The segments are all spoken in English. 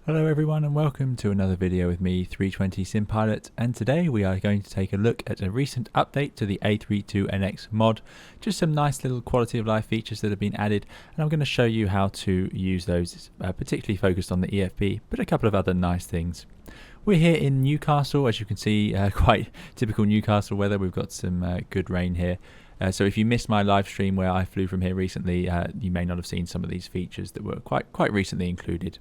Hello everyone and welcome to another video with me, 320 SimPilot, and today we are going to take a look at a recent update to the A32NX mod. Just some nice little quality of life features that have been added, and I'm going to show you how to use those, particularly focused on the EFB, but a couple of other nice things. We're here in Newcastle, as you can see, quite typical Newcastle weather. We've got some good rain here. So if you missed my live stream where I flew from here recently, you may not have seen some of these features that were quite recently included.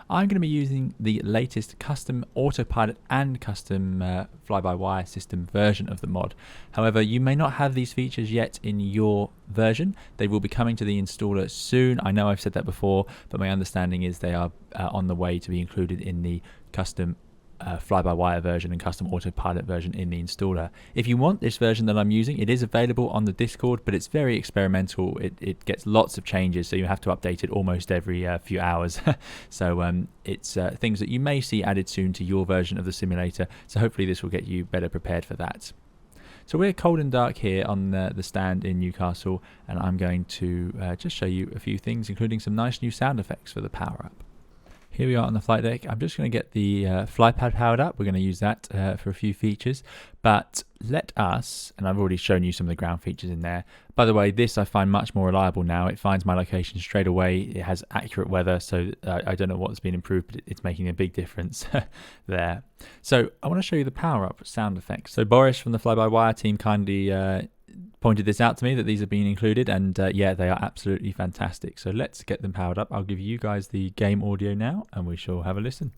I'm going to be using the latest custom autopilot and custom fly-by-wire system version of the mod. However, you may not have these features yet in your version. They will be coming to the installer soon. I know I've said that before, but my understanding is they are on the way to be included in the custom fly-by-wire version and custom autopilot version in the installer. If you want this version that I'm using, it is available on the Discord, but it's very experimental. It gets lots of changes, so you have to update it almost every few hours. So it's things that you may see added soon to your version of the simulator, so hopefully this will get you better prepared for that. So we're cold and dark here on the stand in Newcastle, and I'm going to just show you a few things, including some nice new sound effects for the power-up. Here we are on the flight deck. I'm just going to get the fly pad powered up. We're going to use that for a few features. But let us, and I've already shown you some of the ground features in there. By the way, this I find much more reliable now. It finds my location straight away. It has accurate weather, so I don't know what's been improved, but it's making a big difference there. So I want to show you the power-up sound effects. So Boris from the Fly-by-Wire team kindly pointed this out to me that these have been included, and yeah, they are absolutely fantastic. So let's get them powered up. I'll give you guys the game audio now and we shall have a listen.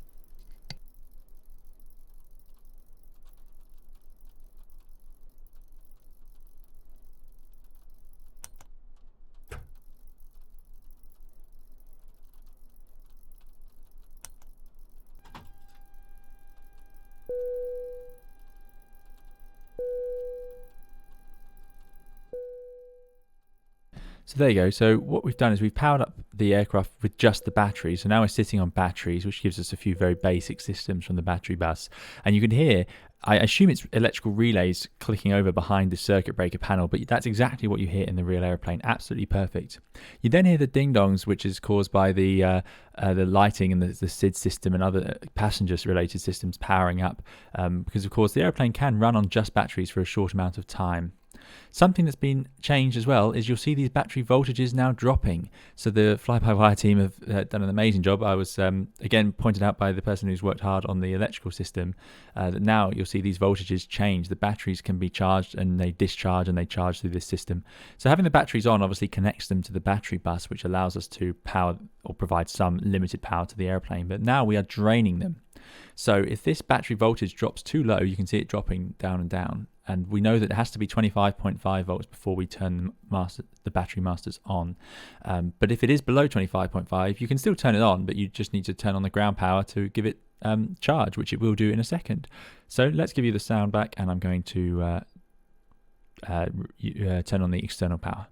So there you go. So what we've done is we've powered up the aircraft with just the batteries. So now we're sitting on batteries, which gives us a few very basic systems from the battery bus. And you can hear, I assume it's electrical relays clicking over behind the circuit breaker panel, but that's exactly what you hear in the real airplane. Absolutely perfect. You then hear the ding-dongs, which is caused by the lighting and the SID system and other passenger-related systems powering up, because of course the airplane can run on just batteries for a short amount of time. Something that's been changed as well is you'll see these battery voltages now dropping. So the fly-by-wire team have done an amazing job. I was again pointed out by the person who's worked hard on the electrical system that now you'll see these voltages change. The batteries can be charged and they discharge and they charge through this system. So having the batteries on obviously connects them to the battery bus, which allows us to power or provide some limited power to the airplane. But now we are draining them. So if this battery voltage drops too low, you can see it dropping down and down. And we know that it has to be 25.5 volts before we turn the battery masters on. But if it is below 25.5, you can still turn it on, but you just need to turn on the ground power to give it charge, which it will do in a second. So let's give you the sound back, and I'm going to turn on the external power.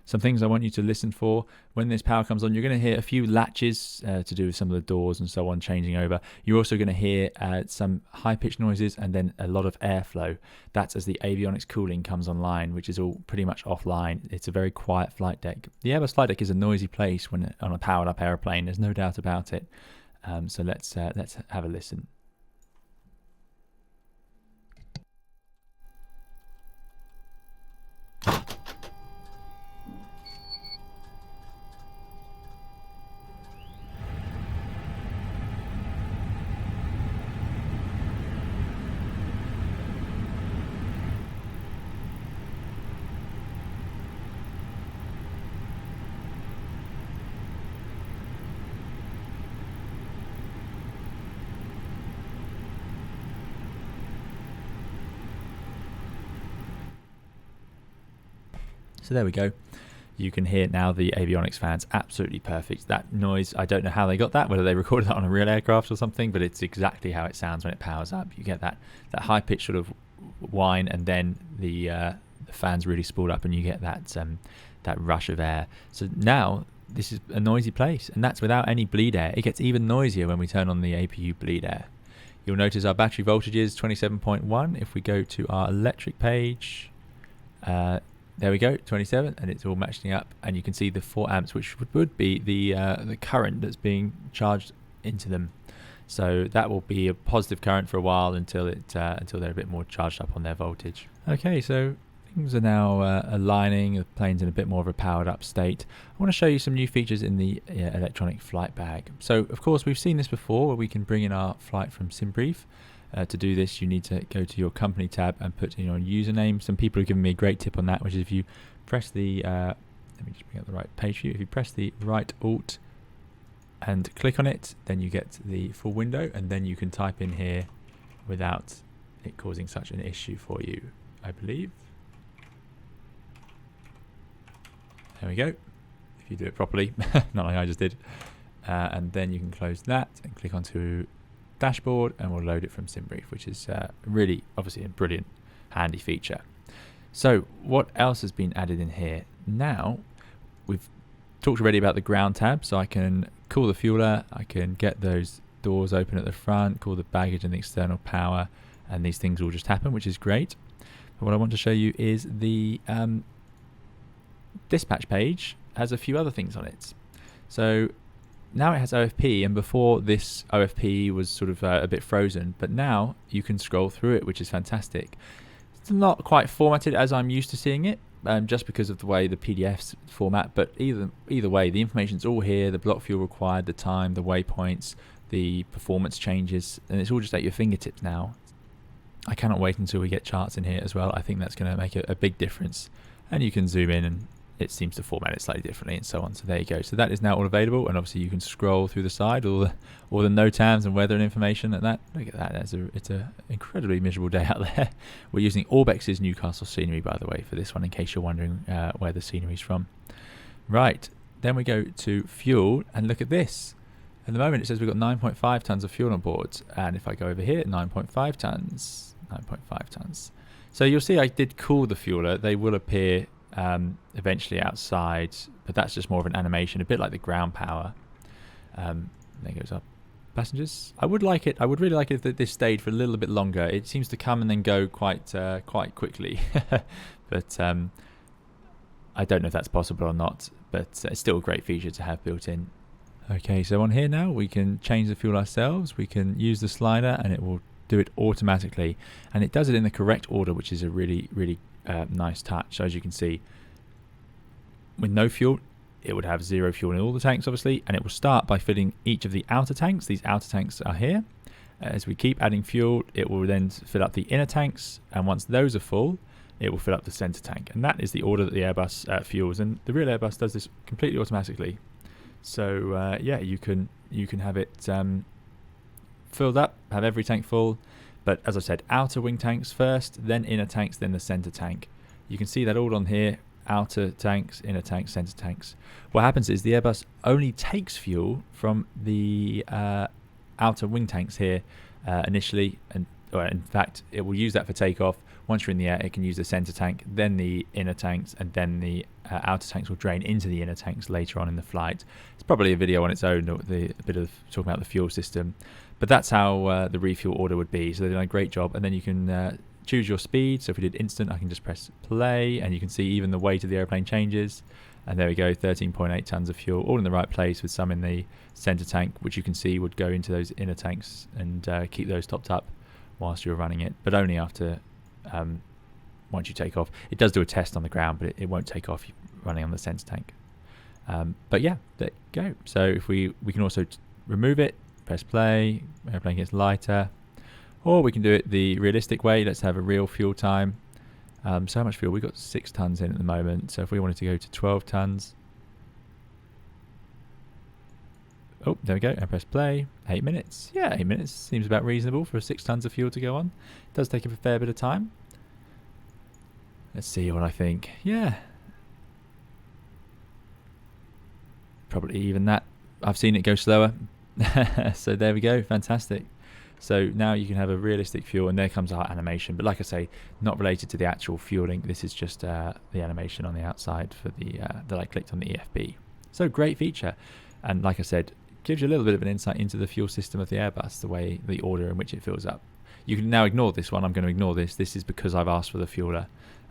Some things I want you to listen for. When this power comes on, you're going to hear a few latches to do with some of the doors and so on changing over. You're also going to hear some high-pitched noises and then a lot of airflow. That's as the avionics cooling comes online, which is all pretty much offline. It's a very quiet flight deck. The Airbus flight deck is a noisy place when on a powered-up airplane. There's no doubt about it. So let's have a listen. So there we go. You can hear now the avionics fans, absolutely perfect. That noise, I don't know how they got that, whether they recorded that on a real aircraft or something, but it's exactly how it sounds when it powers up. You get that high-pitched sort of whine, and then the fans really spool up and you get that rush of air. So now this is a noisy place, and that's without any bleed air. It gets even noisier when we turn on the APU bleed air. You'll notice our battery voltage is 27.1. If we go to our electric page, there we go, 27, and it's all matching up, and you can see the 4 amps, which would be the current that's being charged into them. So that will be a positive current for a while until they're a bit more charged up on their voltage. Okay, so things are now aligning, the plane's in a bit more of a powered up state. I want to show you some new features in the electronic flight bag. So of course we've seen this before, where we can bring in our flight from SimBrief. To do this, you need to go to your company tab and put in your username. Some people have given me a great tip on that, which is if you press the let me just bring up the right page for you. If you press the right Alt and click on it, then you get the full window, and then you can type in here without it causing such an issue for you, I believe. There we go. If you do it properly, not like I just did. And then you can close that and click onto dashboard, and we'll load it from SimBrief, which is really obviously a brilliant, handy feature. So what else has been added in here? Now, we've talked already about the ground tab, so I can call the fueler, I can get those doors open at the front, call the baggage and the external power, and these things will just happen, which is great. But what I want to show you is the dispatch page has a few other things on it. So now it has OFP, and before this OFP was sort of a bit frozen, but now you can scroll through it, which is fantastic. It's not quite formatted as I'm used to seeing it, just because of the way the PDFs format, but either way, the information's all here, the block fuel required, the time, the waypoints, the performance changes, and it's all just at your fingertips now. I cannot wait until we get charts in here as well. I think that's going to make a big difference. And you can zoom in and it seems to format it slightly differently and so on. So there you go. So that is now all available, and obviously you can scroll through the side, all the NOTAMs and weather and information and that. Look at that. It's an incredibly miserable day out there. We're using Orbex's Newcastle scenery, by the way, for this one, in case you're wondering where the scenery is from. Right. Then we go to fuel, and look at this. At the moment it says we've got 9.5 tons of fuel on board, and if I go over here, 9.5 tons. So you'll see I did cool the fueler. They will appear eventually outside, but that's just more of an animation, a bit like the ground power. There goes up passengers. I would really like it if this stayed for a little bit longer. It seems to come and then go quite quickly. But I don't know if that's possible or not, but it's still a great feature to have built in. Okay, so on here now we can change the fuel ourselves. We can use the slider and it will do it automatically, and it does it in the correct order, which is a really nice touch. So as you can see, with no fuel, it would have 0 fuel in all the tanks, obviously, and it will start by filling each of the outer tanks. These outer tanks are here. As we keep adding fuel, it will then fill up the inner tanks, and once those are full, it will fill up the center tank. And that is the order that the Airbus fuels, and the real Airbus does this completely automatically. So yeah, you can have it filled up, have every tank full, but as I said, outer wing tanks first, then inner tanks, then the center tank. You can see that all on here: outer tanks, inner tanks, center tanks. What happens is the Airbus only takes fuel from the outer wing tanks here initially, and in fact it will use that for takeoff. Once you're in the air, it can use the center tank, then the inner tanks, and then the outer tanks will drain into the inner tanks later on in the flight. It's probably a video on its own, a bit of talking about the fuel system, but that's how the refuel order would be. So they've done a great job, and then you can choose your speed. So if we did instant, I can just press play, and you can see even the weight of the airplane changes. And there we go, 13.8 tons of fuel, all in the right place, with some in the center tank, which you can see would go into those inner tanks and keep those topped up whilst you're running it, but only after once you take off. It does do a test on the ground, but it won't take off running on the center tank. But yeah, there you go. So if we can also remove it, press play, airplane gets lighter, or we can do it the realistic way. Let's have a real fuel time. So how much fuel? We've got 6 tons in at the moment. So if we wanted to go to 12 tons, oh, there we go, and press play. 8 minutes. Yeah, 8 minutes seems about reasonable for 6 tons of fuel to go on. It does take a fair bit of time. Let's see what I think. Yeah, probably even that. I've seen it go slower. So there we go, fantastic. So now you can have a realistic fuel, and there comes our animation. But like I say, not related to the actual fueling. This is just the animation on the outside for the that I clicked on the EFB. So great feature, and like I said, gives you a little bit of an insight into the fuel system of the Airbus, the order in which it fills up. You can now ignore this one. I'm going to ignore this. This is because I've asked for the fueler.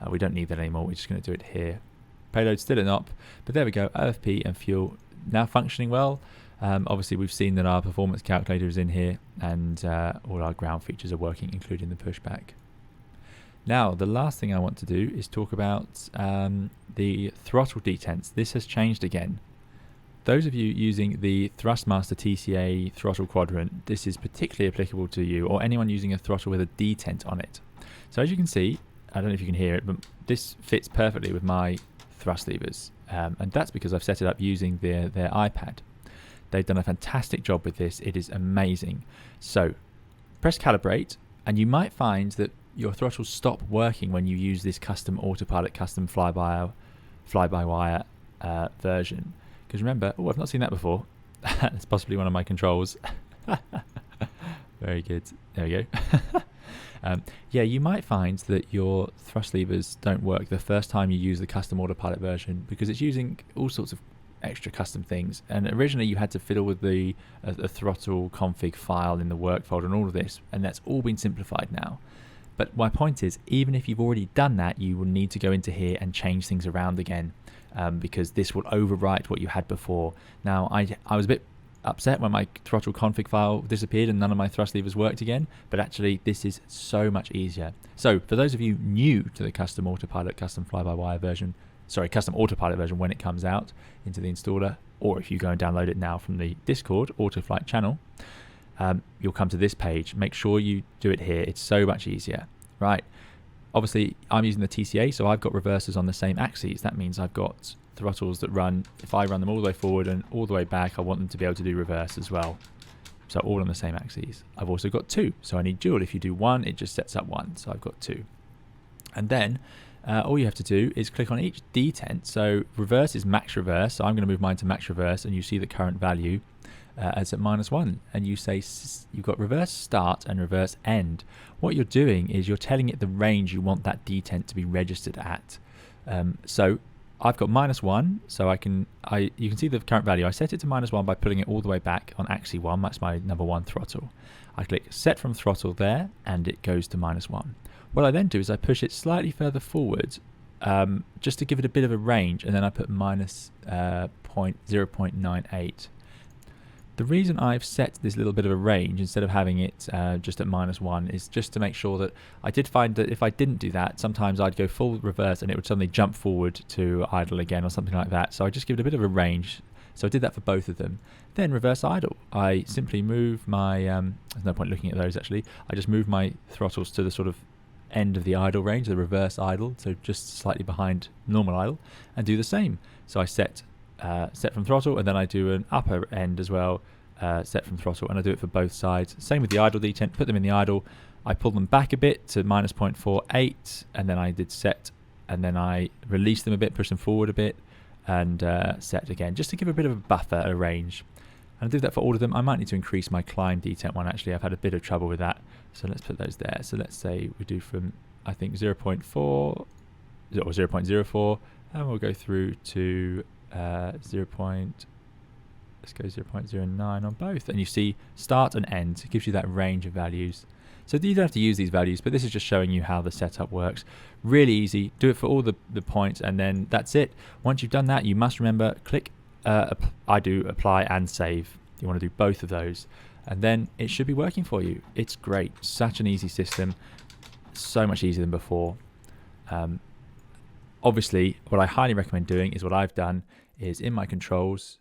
We don't need that anymore. We're just going to do it here. Payload still an op, but there we go. OFP and fuel now functioning well. Obviously we've seen that our performance calculator is in here, and all our ground features are working, including the pushback. Now the last thing I want to do is talk about the throttle detents. This has changed again. Those of you using the Thrustmaster TCA throttle quadrant, this is particularly applicable to you, or anyone using a throttle with a detent on it. So as you can see, I don't know if you can hear it, but this fits perfectly with my thrust levers, and that's because I've set it up using their iPad. They've done a fantastic job with this. It is amazing. So press calibrate, and you might find that your throttles stop working when you use this custom autopilot, custom Flybywire version. Because remember, oh, I've not seen that before. That's possibly one of my controls. Very good. There we go. Yeah, you might find that your thrust levers don't work the first time you use the custom autopilot version, because it's using all sorts of extra custom things. And originally you had to fiddle with the throttle config file in the work folder and all of this, and that's all been simplified now. But my point is, even if you've already done that, you will need to go into here and change things around again, because this will overwrite what you had before. Now, I was a bit upset when my throttle config file disappeared and none of my thrust levers worked again, but actually this is so much easier. So for those of you new to the custom autopilot, custom fly-by-wire version, custom autopilot version when it comes out into the installer, or if you go and download it now from the Discord Autoflight channel, you'll come to this page. Make sure you do it here. It's so much easier. Right. Obviously, I'm using the TCA, so I've got reversers on the same axes. That means I've got throttles that run, if I run them all the way forward and all the way back, I want them to be able to do reverse as well. So all on the same axes. I've also got two, so I need dual. If you do one, it just sets up one. So I've got two. And then all you have to do is click on each detent. So reverse is max reverse. So I'm going to move mine to max reverse, and you see the current value as at -1. And you say you've got reverse start and reverse end. What you're doing is you're telling it the range you want that detent to be registered at. So I've got -1, so you can see the current value. I set it to -1 by pulling it all the way back on axis 1. That's my number 1 throttle. I click set from throttle there, and it goes to -1. What I then do is I push it slightly further forward, just to give it a bit of a range, and then I put -0.98. The reason I've set this little bit of a range instead of having it just at -1 is just to make sure that I did find that if I didn't do that, sometimes I'd go full reverse and it would suddenly jump forward to idle again or something like that. So I just give it a bit of a range. So I did that for both of them. Then reverse idle. I simply move my, there's no point looking at those actually, I just move my throttles to the sort of end of the idle range, the reverse idle, so just slightly behind normal idle, and do the same. So I set from throttle, and then I do an upper end as well, set from throttle, and I do it for both sides. Same with the idle detent, put them in the idle, I pull them back a bit to -0.48, and then I did set, and then I release them a bit, push them forward a bit, and set again, just to give a bit of a buffer, a range. And I do that for all of them. I might need to increase my climb detent one actually. I've had a bit of trouble with that. So let's put those there. So let's say we do from, I think 0.4 or 0.04, and we'll go through to let's go 0.09 on both. And you see start and end. It gives you that range of values. So you don't have to use these values, but this is just showing you how the setup works. Really easy. Do it for all the points, and then that's it. Once you've done that, you must remember, click I do apply and save. You want to do both of those, and then it should be working for you. It's great. Such an easy system. So much easier than before. Obviously, what I highly recommend doing is what I've done is in my controls,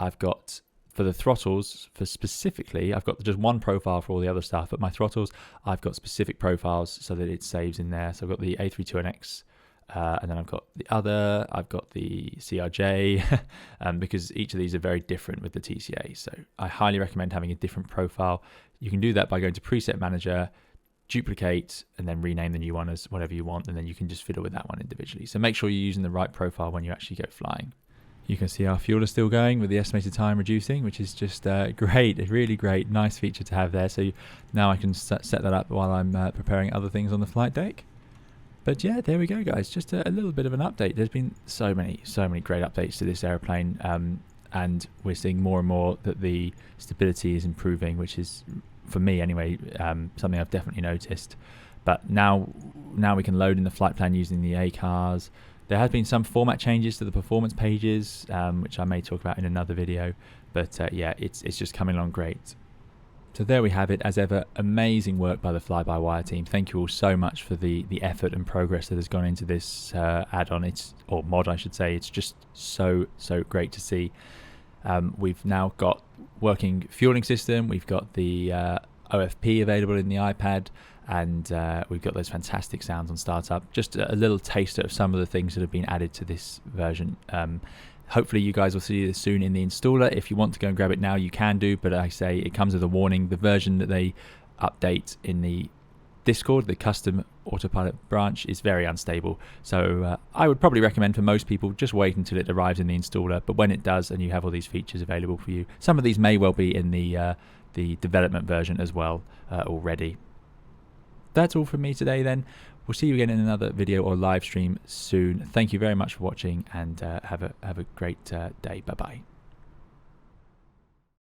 I've got for the throttles, for specifically, I've got just one profile for all the other stuff, but my throttles, I've got specific profiles so that it saves in there. So I've got the A32NX, and then I've got the other, I've got the CRJ, because each of these are very different with the TCA. So I highly recommend having a different profile. You can do that by going to Preset Manager, duplicate, and then rename the new one as whatever you want, and then you can just fiddle with that one individually. So make sure you're using the right profile when you actually go flying. You can see our fuel is still going with the estimated time reducing, which is just great, a really great, nice feature to have there. So now I can set that up while I'm preparing other things on the flight deck. But yeah, there we go, guys. Just a little bit of an update. There's been so many great updates to this airplane, and we're seeing more and more that the stability is improving, which is, for me anyway, something I've definitely noticed. But now we can load in the flight plan using the A cars. There has been some format changes to the performance pages, which I may talk about in another video, but yeah, it's just coming along great. So there we have it. As ever, amazing work by the Flybywire team. Thank you all so much for the effort and progress that has gone into this add-on, or mod I should say. It's just so great to see. We've now got working fueling system, we've got the OFP available in the iPad, and we've got those fantastic sounds on startup. Just a little taster of some of the things that have been added to this version. Hopefully you guys will see this soon in the installer. If you want to go and grab it now, you can do, but I say it comes with a warning. The version that they update in the Discord, the custom autopilot branch, is very unstable. So I would probably recommend for most people just wait until it arrives in the installer. But when it does and you have all these features available for you, some of these may well be in the development version as well already. That's all from me today then. We'll see you again in another video or live stream soon. Thank you very much for watching, and have a great day. Bye bye.